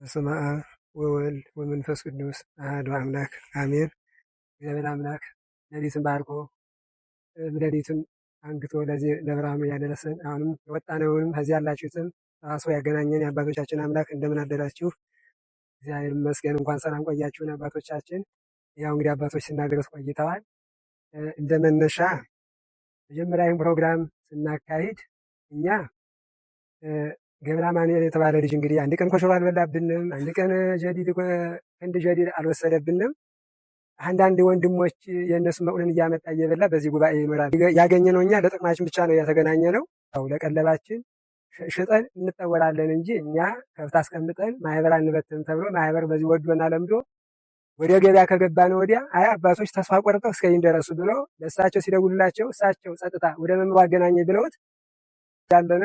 በስመ አብ ወወልድ ወመንፈስ ቅዱስ አሐዱ አምላክ አሜን። እግዚአብሔር አምላክ ሌሊትን ባርኮ ሌሊቱን አንግቶ ለዚህ ለብርሃኑ ያደረሰን አሁንም የወጣነውንም ከዚህ ያላችሁትም ራሱ ያገናኘን የአባቶቻችን አምላክ እንደምን አደራችሁ? እግዚአብሔር ይመስገን። እንኳን ሰላም ቆያችሁን አባቶቻችን። ያው እንግዲህ አባቶች ሲናገሩት ቆይተዋል። እንደ መነሻ መጀመሪያ ይህን ፕሮግራም ስናካሂድ እኛ ገብረ አማኑኤል የተባለ ልጅ እንግዲህ አንድ ቀን ኮሽሮ አልበላብንም፣ አንድ ቀን ክንድ ጀዲድ አልወሰደብንም። አንዳንድ ወንድሞች የእነሱ መቁንን እያመጣ እየበላ በዚህ ጉባኤ ይኖራል። ያገኘነው እኛ ለጥቅማችን ብቻ ነው ያተገናኘ ነው። ለቀለባችን ሽጠን እንጠወራለን እንጂ እኛ ከብት አስቀምጠን ማህበር አንበትም ተብሎ ማህበር በዚህ ወዶና ለምዶ ወደ ገበያ ከገባ ነው ወዲያ አይ አባቶች ተስፋ ቆርጠው እስከዚህ ደረሱ ብሎ ለእሳቸው ሲደውሉላቸው እሳቸው ጸጥታ ወደ መምሩ አገናኘ ብለውት ያለነ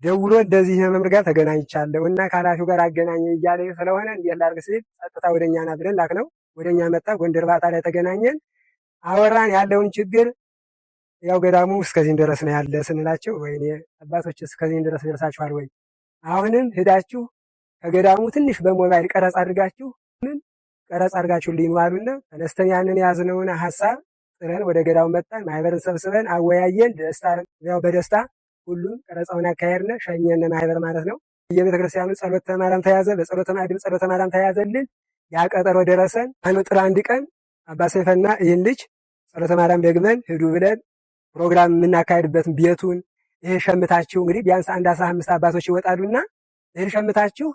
ደውሎ እንደዚህ መምህር ጋር ተገናኝቻለሁ እና ከኃላፊው ጋር አገናኘ እያለ ስለሆነ እንዴት ላድርግ ሲል ጸጥታ ወደኛ ና ብለን ላክነው። ወደኛ መጣ። ጎንደር ባታ ላይ ተገናኘን፣ አወራን ያለውን ችግር። ያው ገዳሙ እስከዚህም ድረስ ነው ያለ ስንላቸው ወይኔ አባቶች እስከዚህም ድረስ ደርሳችኋል ወይ? አሁንም ሂዳችሁ ከገዳሙ ትንሽ በሞባይል ቀረጽ አድርጋችሁ ቀረጽ አድርጋችሁልኝ አሉና ተነስተን ያንን የያዝነውን ሀሳብ ጥረን ወደ ገዳሙ መጣን። ማህበርን ሰብስበን አወያየን። ያው በደስታ ሁሉም ቀረጻውን አካሄድን፣ ሸኘን ማህበር ማለት ነው። የቤተ ክርስቲያኑ ጸሎተ ማርያም ተያዘ። በጸሎተ ማዕድም ጸሎተ ማርያም ተያዘልን። ያ ቀጠሮ ደረሰን። ጥር አንድ ቀን አባ ሰይፈና ይህን ልጅ ጸሎተ ማርያም ደግመን ሂዱ ብለን ፕሮግራም የምናካሄድበትን ቤቱን ይህ ሸምታችሁ እንግዲህ ቢያንስ 15 አባቶች ይወጣሉና ይህን ሸምታችሁ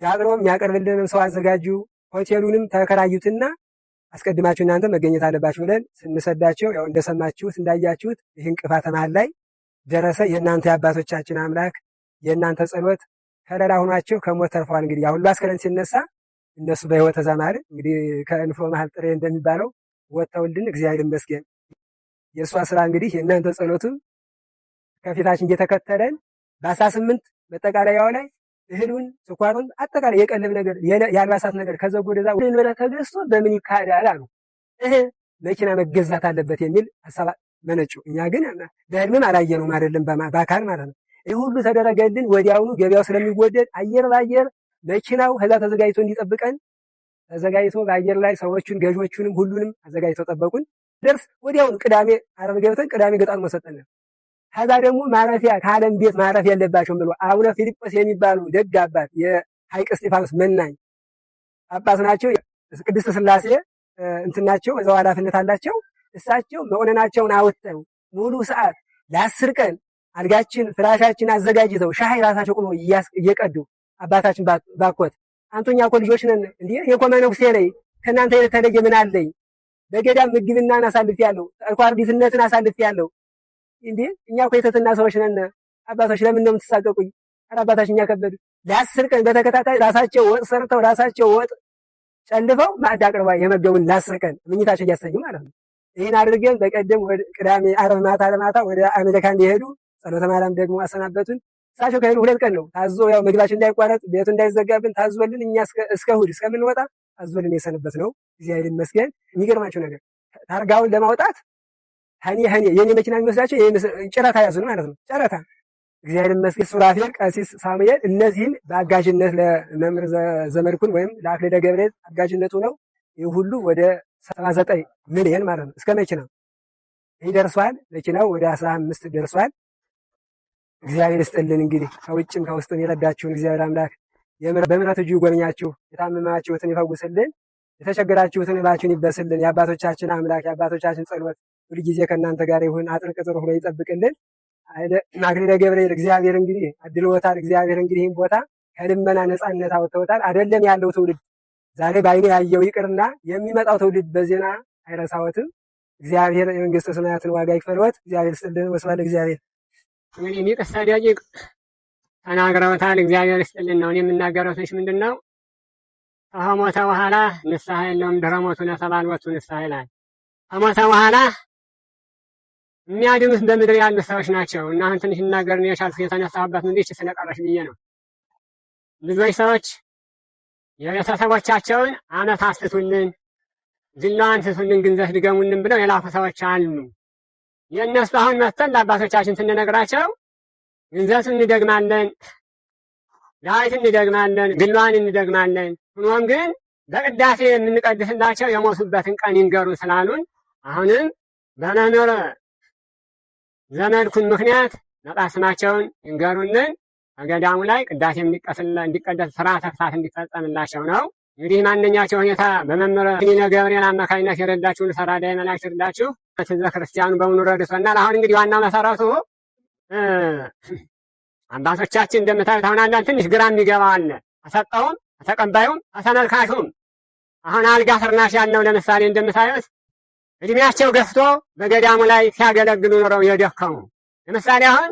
ያቅርቦም ያቀርብልንም ሰው አዘጋጁ፣ ሆቴሉንም ተከራዩትና አስቀድማችሁ እናንተ መገኘት አለባችሁ ብለን ስንሰዳቸው ያው እንደሰማችሁት እንዳያችሁት ይህ እንቅፋት መሃል ላይ ደረሰ። የእናንተ የአባቶቻችን አምላክ የእናንተ ጸሎት ከለላ ሆኗቸው ከሞት ተርፈዋል። እንግዲህ ያሁሉ አስከሬን ሲነሳ እነሱ በሕይወት ተዛማሪ እንግዲህ ከእንፍሮ መሃል ጥሬ እንደሚባለው ወጥተውልን እግዚአብሔር ይመስገን። የእሷ ስራ እንግዲህ የእናንተ ጸሎትም ከፊታችን እየተከተለን በ18 መጠቃለያው ላይ እህሉን ስኳሩን አጠቃላይ የቀለብ ነገር የአልባሳት ነገር ከዘጎ ወደዛ ወደ ተገዝቶ በምን ይካሄዳል አሉ። መኪና መገዛት አለበት የሚል ሀሳብ መነጩ። እኛ ግን በህልምም አላየነውም አይደለም በአካል ማለት ነው። ይህ ሁሉ ተደረገልን። ወዲያውኑ ገበያው ስለሚወደድ አየር በአየር መኪናው ከዛ ተዘጋጅቶ እንዲጠብቀን ተዘጋጅቶ በአየር ላይ ሰዎቹን ገዦቹንም ሁሉንም አዘጋጅተው ጠበቁን። ደርስ ወዲያውኑ ቅዳሜ ዓርብ ገብተን ቅዳሜ ገጣጥሞ ሰጠን። ከዛ ደግሞ ማረፊያ ከዓለም ቤት ማረፍ የለባቸውም ብሎ አቡነ ፊልጶስ የሚባሉ ደግ አባት የሐይቅ እስጢፋኖስ መናኝ ጳጳስ ናቸው። ቅድስት ሥላሴ እንትናቸው እዛው ኃላፊነት አላቸው። እሳቸው መቆነናቸውን አወጥተው ሙሉ ሰዓት ለ10 ቀን አልጋችን ፍራሻችን አዘጋጅተው ሻይ ራሳቸው ቆመው እየቀዱ አባታችን ባኮት አንቶኛ እኮ ልጆች ነን እንዴ የኮ መነኩሴ ነኝ ከእናንተ የተለየ ምን አለኝ? በገዳም ምግብናን አሳልፌያለሁ፣ ተርኳርዲትነትን አሳልፌያለሁ። እንዴ እኛ እኮ የተትና ሰዎች ነን። አባቶች ለምን ነው የምትሳቀቁኝ? ኧረ አባታችን እኛ ከበዱ። ለ10 ቀን በተከታታይ ራሳቸው ወጥ ሰርተው ራሳቸው ወጥ ጨልፈው ማዕድ አቅርባ የመገቡን ለ10 ቀን ምኝታቸው እያሰኙ ማለት ነው። ይህን አድርገን በቀደም ወደ ቅዳሜ ዓርብ ማታ ለማታ ወደ አሜሪካ እንዲሄዱ ጸሎተ ማርያም ደግሞ አሰናበቱን። እሳቸው ከሄዱ 2 ቀን ነው ታዞ ያው ምግባችን እንዳይቋረጥ ቤቱ እንዳይዘጋብን ታዞልን እኛ እስከ እሑድ እስከምንወጣ ታዞልን የሰንበት ነው። እግዚአብሔር ይመስገን። የሚገርማቸው ነገር ታርጋውን ለማውጣት የኔ መኪና የሚመስላቸው ጨረታ ያዙን ማለት ነው። ጨረታ እግዚአብሔር ይመስገን። ሱራፌል፣ ቀሲስ ሳሙኤል እነዚህን በአጋዥነት ለመምህር ዘመድኩን ወይም ለአክሊለ ገብርኤል አጋዥነቱ ነው። ይህ ሁሉ ወደ 79 ሚሊዮን ማለት ነው። እስከ መኪናው ይህ ደርሷል። መኪናው ወደ 15 ደርሷል። እግዚአብሔር ይስጥልን። እንግዲህ ከውጭም ከውስጥም የረዳችሁን እግዚአብሔር አምላክ በምሕረት እጁ ይጎብኛችሁ፣ የታመማችሁትን ይፈውስልን፣ የተቸገራችሁትን እባችሁን ይበስልን። የአባቶቻችን አምላክ የአባቶቻችን ጸሎት ሁልጊዜ ከእናንተ ጋር ይሁን፣ አጥር ቅጥር ሆኖ ይጠብቅልን። አክሊለ ገብርኤል እግዚአብሔር እንግዲህ አድልዎታል። እግዚአብሔር እንግዲህ ይህን ቦታ ከልመና ነፃነት አውጥተውታል። አይደለም ያለው ትውልድ ዛሬ በዓይኔ ያየው ይቅርና የሚመጣው ትውልድ በዜና አይረሳዎትም። እግዚአብሔር የመንግስተ ሰማያትን ዋጋ ይክፈልዎት። እግዚአብሔር ይስጥልን። ወስብሐት ለእግዚአብሔር። እንግዲህ ሊቀ ደቂቅ ተናግረውታል። እግዚአብሔር ይስጥልን ነው። እኔ የምናገረው ትንሽ ምንድን ነው? ከሞተ በኋላ ንስሐ የለውም ድህረ ሞቱ ለተባልወቱ ንስሐ ይላል። ከሞተ በኋላ የሚያድኑት በምድር ያሉ ሰዎች ናቸው። እና አሁን ትንሽ ልናገር ነው የቻልኩት የተነሳሁበት እንዲህ ስለቀረሽ ብዬ ነው። ብዙዎች ሰዎች የቤተሰቦቻቸውን ዓመት አስቱልን፣ ዝናዋን ስቱልን፣ ግንዘት ድገሙልን ብለው የላኩ ሰዎች አሉ። የእነሱ አሁን መጥተን ለአባቶቻችን ስንነግራቸው ግንዘቱን እንደግማለን፣ ዳዊት እንደግማለን፣ ግሏን እንደግማለን። ሆኖም ግን በቅዳሴ የምንቀድስላቸው የሞቱበትን ቀን ይንገሩን ስላሉን አሁንም በመምህር ዘመድኩን ምክንያት መቃስማቸውን ይንገሩልን። በገዳሙ ላይ ቅዳሴ እንዲቀደስ ስርዓተ ፍታት እንዲፈጸምላቸው ነው። እንግዲህ ማንኛቸው ሁኔታ በመምህር ክኒነ ገብርኤል አማካኝነት የረዳችሁን ተራዳኢ መላእክት ይርዳችሁ። ህዝበ ክርስቲያኑ በሙሉ ረድቶናል። አሁን እንግዲህ ዋናው መሰረቱ አባቶቻችን እንደምታዩት አሁን አንዳንድ ትንሽ ግራ የሚገባው አለ። ተሰጠውም ተቀባዩም ተመልካቹም አሁን አልጋ ፍርናሽ ያለው ለምሳሌ እንደምታዩት እድሜያቸው ገፍቶ በገዳሙ ላይ ሲያገለግሉ ኖረው የደከሙ ለምሳሌ አሁን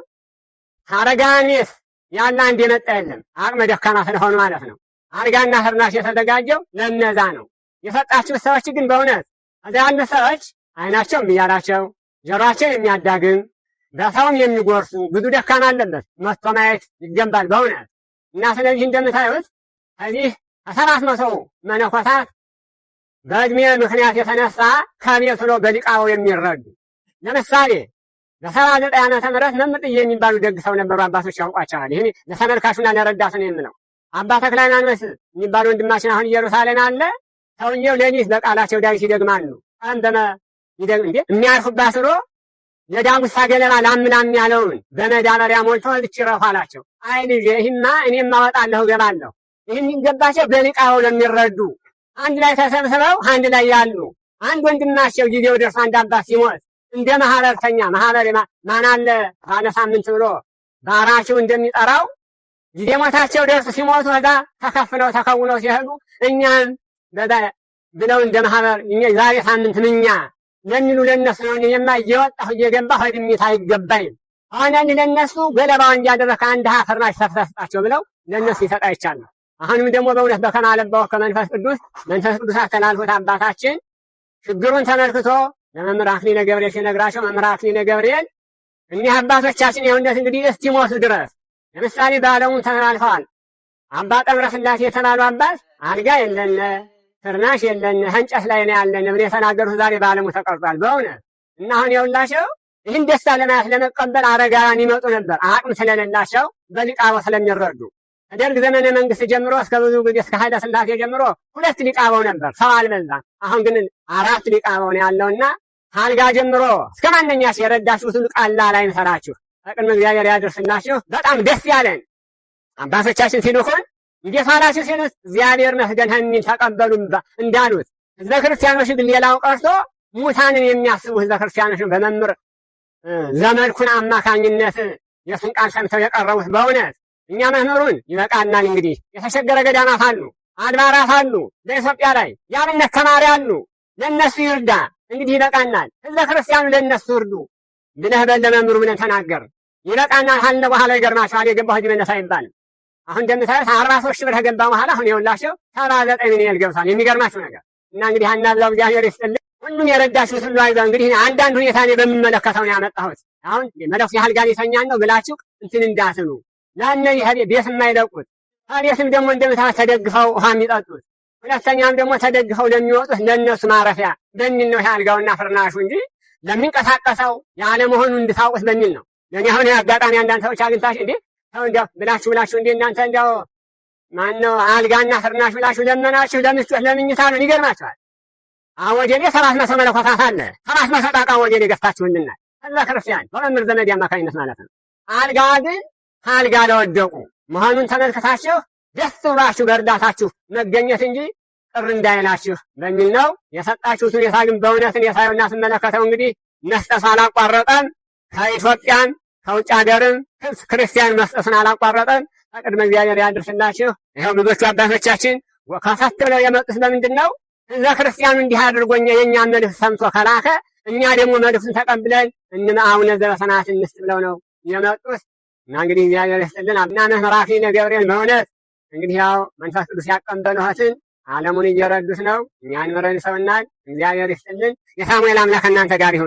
አረጋውያን ቤት ያለ አንድ የመጣ የለም። አቅመ ደካማ ስለሆኑ ማለት ነው። አልጋና ፍርናሽ የተዘጋጀው ለነዛ ነው። የሰጣችሁ ሰዎች ግን በእውነት እዚያ ያሉ ሰዎች አይናቸው የሚያራቸው ጆሮአቸው የሚያዳግም በሰውም የሚጎርሱ ብዙ ደካማ አለበት መጥቶ ማየት ይገባል በእውነት እና ስለዚህ እንደምታዩት ከዚህ 700 መነኮሳት በእድሜ ምክንያት የተነሳ ከቤት ብሎ በሊቃው የሚረዱ ለምሳሌ በ79 ዓመተ ምህረት መምጥዬ የሚባሉ ደግ ሰው ነበሩ። አባቶች ያውቋቸዋል። ይሄን ለተመልካቹና ለረዳቱ ነው የምለው። አባ ተክለ ሃይማኖት የሚባሉ ወንድማችን አሁን ኢየሩሳሌም አለ። ሰውየው ሌሊት በቃላቸው ዳዊት ይደግማሉ። የሚያርፉባት ብሎ የዳጉሳ ገለባ ላምላም ያለውን በመዳበሪያ ሞልቶ ልችረፉ አላቸው። አይ ልጄ ይህማ እኔም አወጣለሁ ገባለሁ። ይህን የሚገባቸው በሊቃው ለሚረዱ አንድ ላይ ተሰብስበው አንድ ላይ ያሉ አንድ ወንድማቸው ጊዜው ደርሶ አንድ አባት ሲሞት እንደ ማህበርተኛ ማህበር ማን አለ ባለ ሳምንት ብሎ ባራቸው እንደሚጠራው ጊዜ ሞታቸው ደርሶ ሲሞቱ ወዳ ተከፍለው ተከውለው ሲሄዱ እኛም ብለው እንደ ማህበር ዛሬ ሳምንት ምኛ ለሚሉ ለነሱ ነው። እኔማ እየወጣሁ እየገባሁ እድሜት አይገባኝም። አሁን አንድ ለነሱ ገለባውን እያደረከ አንድ ፍርናሽ ሰፍሰፍጣቸው ብለው ለነሱ ይሰጣ ይቻላል። አሁንም ደግሞ በእውነት በከማለባው ከመንፈስ ቅዱስ አስተላልፎት አባታችን ችግሩን ተመልክቶ ለመምህር አክሊለ ገብርኤል ሲነግራቸው መምህር አክሊለ ገብርኤል እኒህ አባቶቻችን የእውነት እንግዲህ እስኪሞቱ ድረስ ለምሳሌ በዓለሙን ተላልፈዋል። አባ ጠብረ ስላሴ የተባሉ አባት አልጋ የለነ ፍርናሽ የለነ እንጨት ላይ ነው ያለነ ብለው የተናገሩት ዛሬ በዓለሙ ተቀርጿል በእውነት እና አሁን የውላቸው ይህን ደስታ ለማየት ለመቀበል አረጋውያን ይመጡ ነበር። አቅም ስለሌላቸው በሊቃቦ ስለሚረዱ ከደርግ ዘመነ መንግስት ጀምሮ እስከ ብዙ ጊዜ እስከ ኃይለ ሥላሴ ጀምሮ 2 ሊቃበው ነበር፣ ሰው አልበዛም። አሁን ግን 4 ሊቃበው ነው ያለውና አልጋ ጀምሮ እስከ ማንኛሽ የረዳችሁት ሁሉ ቀላል አይምሰላችሁ። በቅድመ እግዚአብሔር ያደርስላችሁ። በጣም ደስ ያለን አባቶቻችን ሲልኩን እንዴት ዋላችሁ ሲሉት እግዚአብሔር መስገን ሀኒን ተቀበሉ እንዳሉት ህዝበ ክርስቲያኖች ግን ሌላው ቀርቶ ሙታንን የሚያስቡ ህዝበ ክርስቲያኖችን በመምህር ዘመድኩን አማካኝነት የሱን ቃል ሰምተው የቀረቡት በእውነት እኛ መምህሩን ይበቃናል። እንግዲህ የተሸገረ ገዳማት አሉ፣ አድባራት አሉ፣ በኢትዮጵያ ላይ የአብነት ተማሪ አሉ። ለነሱ ይርዳ። እንግዲህ ይበቃናል። ህዝበ ክርስቲያኑ ለነሱ ይርዱ ብለህ ለመምህሩ ብለን ተናገር። ይበቃናል ካልን በኋላ ይገርማችኋል። የገባው ህጅ መነሳ አይባልም። አሁን እንደምታዩት 43 ሺህ ብር ከገባ በኋላ አሁን የውላቸው 79 ሚሊዮን ገብቷል። የሚገርማችሁ ነገር እና እንግዲህ አናብዛው እግዚአብሔር ይስጥልኝ። ሁሉም የረዳችሁት ሁሉ አይዞህ። እንግዲህ አንዳንድ ሁኔታ እኔ በምመለከተው ነው ያመጣሁት። አሁን መለኩ ያህል ጋር ይተኛል ነው ብላችሁ እንትን እንዳትሉ። ለእነዚህ ቤት የማይለቁት ቤትም ደግሞ እንደምታዩት ተደግፈው ውሃ የሚጠጡት፣ ሁለተኛም ደግሞ ተደግፈው ለሚወጡት ለእነሱ ማረፊያ በሚል ነው አልጋውና ፍርናሹ እንጂ ለሚንቀሳቀሰው ያለመሆኑን እንድታውቁት በሚል ነው። ለእኔ አሁን አጋጣሚ አንዳንድ ሰዎች አግኝታችሁ እንዴ ሰው እንዲያው ብላችሁ እንዴ እናንተ እንዲያው ማነው አልጋና ፍርናሽ ብላችሁ ለመናችሁ ለምስጮት ለምኝታ ነው። ይገርማችኋል። ወጀኔ 700 መነኮሳት አለ 700 ጣቃ ወጀኔ ገፍታችሁልናል። ህዝበ ክርስቲያን በመምህር ዘመድ አማካኝነት ማለት ነው። አልጋ ግን አልጋ ለወደቁ መሆኑን ተመልክታችሁ ደስ ብሏችሁ በእርዳታችሁ መገኘት እንጂ ቅር እንዳይላችሁ በሚል ነው የሰጣችሁት። ሁኔታ ግን በእውነትን የሳየውና ስመለከተው እንግዲህ መስጠት አላቋረጠም። ከኢትዮጵያም ከውጭ ሀገርም ክርስቲያን መስጠቱን አላቋረጠም። በቅድመ እግዚአብሔር ያድርስላችሁ። ይኸው ብዙዎቹ አባቶቻችን ከፈት ብለው የመጡት ለምንድን ነው? ህዝበ ክርስቲያኑ እንዲህ አድርጎኛ የእኛ መልእክት ሰምቶ ከላከ እኛ ደግሞ መልእክቱን ተቀብለን አቡነ ዘበሰማያት እንስጥ ብለው ነው የመጡት። እና እንግዲህ እግዚአብሔር ይስጥልን። እና መምህር አክሊለ ገብርኤል በእውነት እንግዲህ ያው መንፈስ ቅዱስ ያቀበሉትን ዓለሙን እየረዱት ነው። እኛን መረድ ሰውናል። እግዚአብሔር ይስጥልን። የሳሙኤል አምላክ እናንተ ጋር ይሁን።